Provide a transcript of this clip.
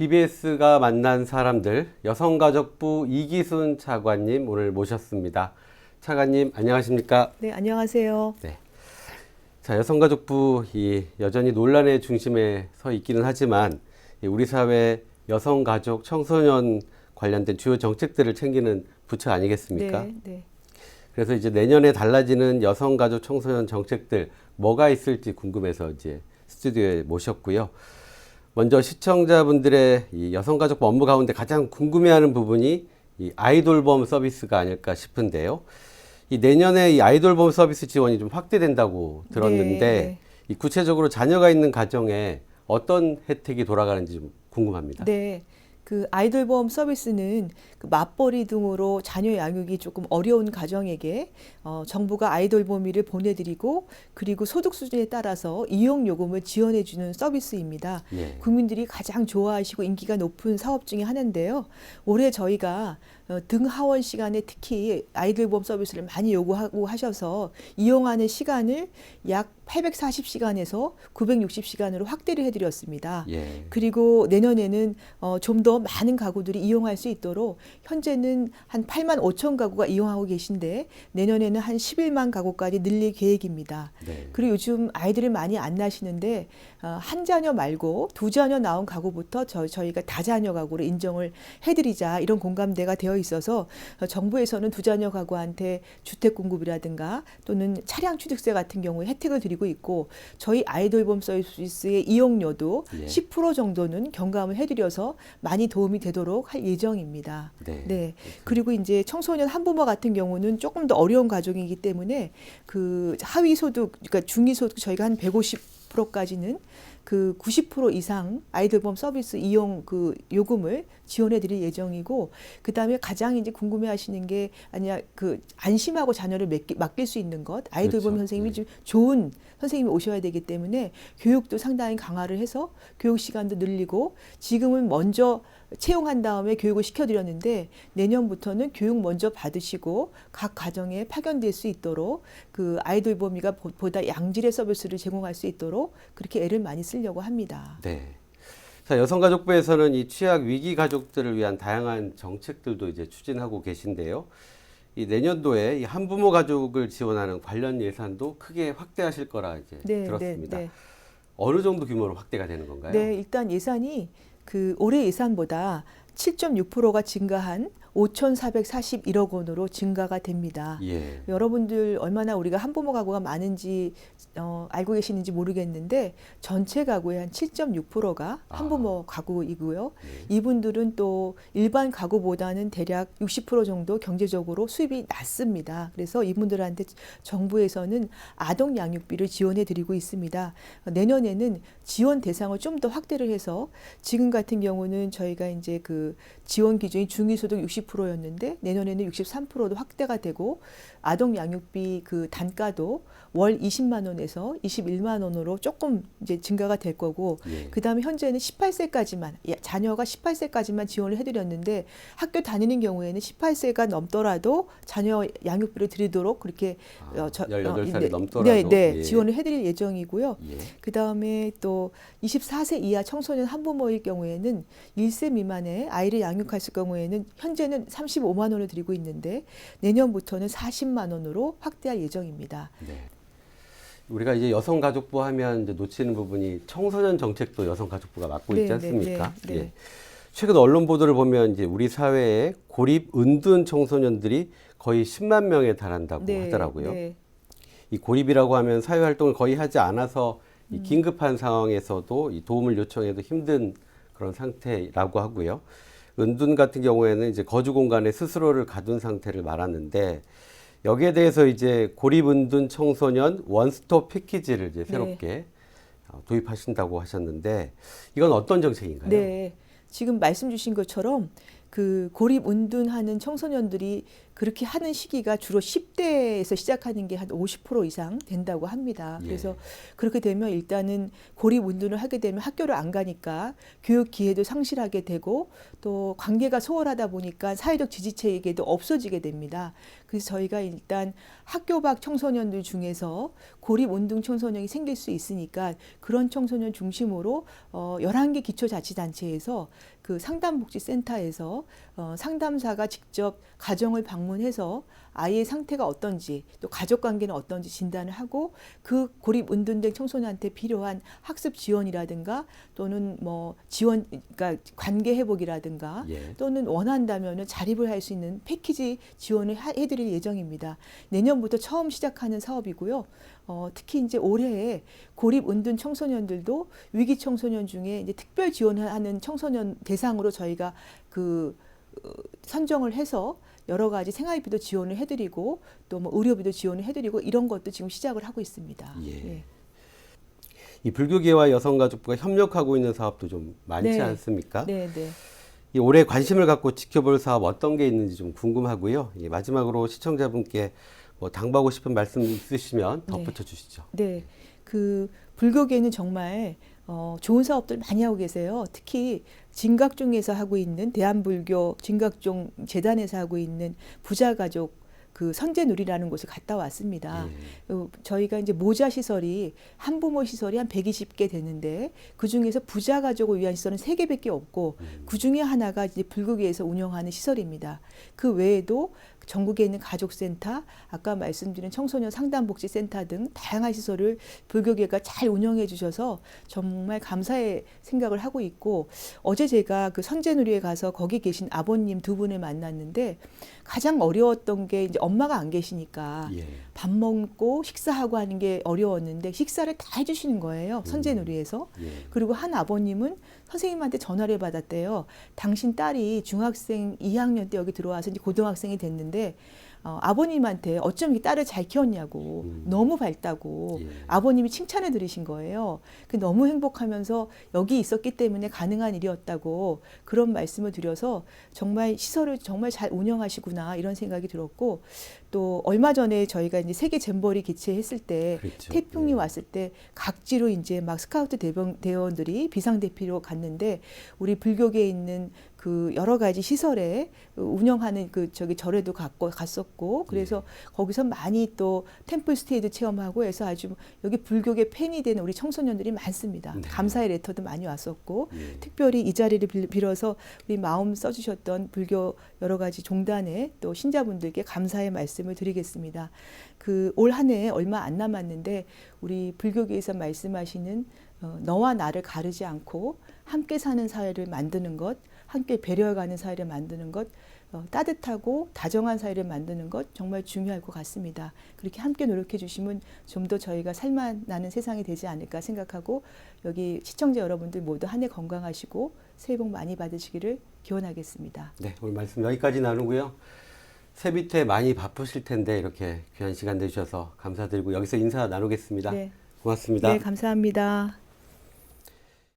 BBS가 만난 사람들, 여성가족부 이기순 차관님 오늘 모셨습니다. 차관님 안녕하십니까? 네, 안녕하세요. 네. 자, 여성가족부 여전히 논란의 중심에 서 있기는 하지만 우리 사회 여성가족, 청소년 관련된 주요 정책들을 챙기는 부처 아니겠습니까? 네, 네. 그래서 이제 내년에 달라지는 여성가족, 청소년 정책들 뭐가 있을지 궁금해서 이제 스튜디오에 모셨고요. 먼저 시청자분들의 이 여성가족부 업무 가운데 가장 궁금해하는 부분이 이 아이돌봄 서비스가 아닐까 싶은데요. 이 내년에 이 아이돌봄 서비스 지원이 좀 확대된다고 들었는데 네. 이 구체적으로 자녀가 있는 가정에 어떤 혜택이 돌아가는지 좀 궁금합니다. 네. 그 아이돌 보험 서비스는 그 맞벌이 등으로 자녀 양육이 조금 어려운 가정에게 정부가 아이돌 보험비를 보내드리고 그리고 소득 수준에 따라서 이용 요금을 지원해주는 서비스입니다. 예. 국민들이 가장 좋아하시고 인기가 높은 사업 중에 하나인데요. 올해 저희가 등하원 시간에 특히 아이들 보험 서비스를 많이 요구하고 하셔서 이용하는 시간을 약 840시간에서 960시간으로 확대를 해드렸습니다. 예. 그리고 내년에는 좀 더 많은 가구들이 이용할 수 있도록 현재는 한 8만 5천 가구가 이용하고 계신데 내년에는 한 11만 가구까지 늘릴 계획입니다. 네. 그리고 요즘 아이들을 많이 안 낳으시는데 한 자녀 말고 두 자녀 낳은 가구부터 저희가 다자녀 가구로 인정을 해드리자 이런 공감대가 되어 있어서 정부에서는 두 자녀 가구한테 주택 공급이라든가 또는 차량 취득세 같은 경우에 혜택을 드리고 있고 저희 아이돌봄 서비스의 이용료도 예. 10% 정도는 경감을 해드려서 많이 도움이 되도록 할 예정입니다. 네. 네. 그리고 이제 청소년 한부모 같은 경우는 조금 더 어려운 가족이기 때문에 그 하위 소득, 그러니까 중위 소득 저희가 한 150%까지는 그 90% 이상 아이돌봄 서비스 이용 그 요금을 지원해 드릴 예정이고 그다음에 가장 이제 궁금해 하시는 게 아니야 그 안심하고 자녀를 맡길 수 있는 것 아이돌봄 그렇죠. 선생님이 네. 좀 좋은 선생님이 오셔야 되기 때문에 교육도 상당히 강화를 해서 교육 시간도 늘리고 지금은 먼저 채용한 다음에 교육을 시켜드렸는데 내년부터는 교육 먼저 받으시고 각 가정에 파견될 수 있도록 그 아이돌 보험이가 보다 양질의 서비스를 제공할 수 있도록 그렇게 애를 많이 쓰려고 합니다. 네. 자, 여성가족부에서는 이 취약 위기 가족들을 위한 다양한 정책들도 이제 추진하고 계신데요. 이 내년도에 이 한부모 가족을 지원하는 관련 예산도 크게 확대하실 거라 이제 들었습니다. 네. 어느 정도 규모로 확대가 되는 건가요? 네, 일단 예산이 그 올해 예산보다 7.6%가 증가한 5,441억 원으로 증가가 됩니다. 예. 여러분들 얼마나 우리가 한부모 가구가 많은지 알고 계시는지 모르겠는데 전체 가구의 한 7.6%가 한부모 가구이고요. 네. 이분들은 또 일반 가구보다는 대략 60% 정도 경제적으로 수입이 낮습니다. 그래서 이분들한테 정부에서는 아동 양육비를 지원해 드리고 있습니다. 내년에는 지원 대상을 좀 더 확대를 해서 지금 같은 경우는 저희가 이제 그 지원 기준이 중위소득 60%였는데 내년에는 63%도 확대가 되고 아동 양육비 그 단가도 월 20만 원에서 21만 원으로 조금 이제 증가가 될 거고 예. 그다음에 현재는 18세까지만 자녀가 18세까지만 지원을 해드렸는데 학교 다니는 경우에는 18세가 넘더라도 자녀 양육비를 드리도록 그렇게 18살이 넘더라도 네, 예. 지원을 해드릴 예정이고요. 예. 그다음에 또 24세 이하 청소년 한부모일 경우에는 1세 미만의 아이를 양육했을 경우에는 현재는 35만 원을 드리고 있는데 내년부터는 40만 원으로 확대할 예정입니다. 네. 우리가 이제 여성가족부 하면 이제 놓치는 부분이 청소년 정책도 여성가족부가 맡고 있지 않습니까? 네. 예. 최근 언론 보도를 보면 이제 우리 사회에 고립 은둔 청소년들이 거의 10만 명에 달한다고 하더라고요. 네. 이 고립이라고 하면 사회 활동을 거의 하지 않아서 이 긴급한 상황에서도 이 도움을 요청해도 힘든 그런 상태라고 하고요. 은둔 같은 경우에는 이제 거주 공간에 스스로를 가둔 상태를 말하는데 여기에 대해서 이제 고립 은둔 청소년 원스톱 패키지를 이제 새롭게 도입하신다고 하셨는데 이건 어떤 정책인가요? 네. 지금 말씀 주신 것처럼 그 고립 운둔하는 청소년들이 그렇게 하는 시기가 주로 10대에서 시작하는 게 한 50% 이상 된다고 합니다. 예. 그래서 그렇게 되면 일단은 고립 운둔을 하게 되면 학교를 안 가니까 교육 기회도 상실하게 되고 또 관계가 소홀하다 보니까 사회적 지지 체계도 없어지게 됩니다. 그래서 저희가 일단 학교 밖 청소년들 중에서 고립 운동 청소년이 생길 수 있으니까 그런 청소년 중심으로 11개 기초자치단체에서 그 상담복지센터에서 상담사가 직접 가정을 방문해서 아이의 상태가 어떤지 또 가족관계는 어떤지 진단을 하고 그 고립 운둔된 청소년한테 필요한 학습 지원이라든가 또는 뭐 지원 그러니까 관계 회복이라든가 예. 또는 원한다면은 자립을 할 수 있는 패키지 지원을 해드릴 예정입니다. 내년부터 처음 시작하는 사업이고요. 특히 이제 올해에 고립 운둔 청소년들도 위기 청소년 중에 이제 특별 지원하는 청소년 대상으로 저희가 선정을 해서 여러 가지 생활비도 지원을 해드리고 또 뭐 의료비도 지원을 해드리고 이런 것도 지금 시작을 하고 있습니다. 예. 예. 이 불교계와 여성가족부가 협력하고 있는 사업도 좀 많지 네. 않습니까? 네, 네. 이 올해 관심을 갖고 지켜볼 사업 어떤 게 있는지 좀 궁금하고요. 마지막으로 시청자분께 뭐 당부하고 싶은 말씀 있으시면 덧붙여 주시죠. 네, 그 불교계는 정말 좋은 사업들 많이 하고 계세요. 특히 진각종에서 하고 있는 대한불교 진각종 재단에서 하고 있는 부자가족 그 선제누리라는 곳에 갔다 왔습니다. 저희가 이제 모자 시설이 한부모 시설이 한 120개 되는데 그 중에서 부자 가족을 위한 시설은 3개밖에 없고 그 중에 하나가 이제 불교계에서 운영하는 시설입니다. 그 외에도 전국에 있는 가족센터, 아까 말씀드린 청소년 상담복지센터 등 다양한 시설을 불교계가 잘 운영해 주셔서 정말 감사의 생각을 하고 있고 어제 제가 그 선제누리에 가서 거기 계신 아버님 2분을 만났는데 가장 어려웠던 게 이제 엄마가 안 계시니까 예. 밥 먹고 식사하고 하는 게 어려웠는데 식사를 다 해주시는 거예요. 선제누리에서. 예. 그리고 한 아버님은 선생님한테 전화를 받았대요. 당신 딸이 중학생 2학년 때 여기 들어와서 이제 고등학생이 됐는데 아버님한테 어쩜 이 딸을 잘 키웠냐고 너무 밝다고 예. 아버님이 칭찬을 들으신 거예요. 너무 행복하면서 여기 있었기 때문에 가능한 일이었다고 그런 말씀을 드려서 정말 시설을 정말 잘 운영하시구나 이런 생각이 들었고 또 얼마 전에 저희가 이제 세계 잼버리 개최했을 때 그랬죠. 태풍이 예. 왔을 때 각지로 이제 막 스카우트 대원들이 비상대피로 갔는데 우리 불교계에 있는 그 여러 가지 시설에 운영하는 그 저기 절에도 갔었고 그래서 거기서 많이 또 템플 스테이도 체험하고 해서 아주 여기 불교계 팬이 되는 우리 청소년들이 많습니다. 네. 감사의 레터도 많이 왔었고 예. 특별히 이 자리를 빌어서 우리 마음 써주셨던 불교 여러 가지 종단에 또 신자분들께 감사의 말씀을 드리겠습니다. 그 올 한 해 얼마 안 남았는데 우리 불교계에서 말씀하시는 너와 나를 가르지 않고 함께 사는 사회를 만드는 것, 함께 배려해가는 사회를 만드는 것, 따뜻하고 다정한 사회를 만드는 것 정말 중요할 것 같습니다. 그렇게 함께 노력해 주시면 좀 더 저희가 살만나는 세상이 되지 않을까 생각하고 여기 시청자 여러분들 모두 한 해 건강하시고 새해 복 많이 받으시기를 기원하겠습니다. 네, 오늘 말씀 여기까지 나누고요. 새비태 많이 바쁘실 텐데 이렇게 귀한 시간 내주셔서 감사드리고 여기서 인사 나누겠습니다. 네. 고맙습니다. 네, 감사합니다.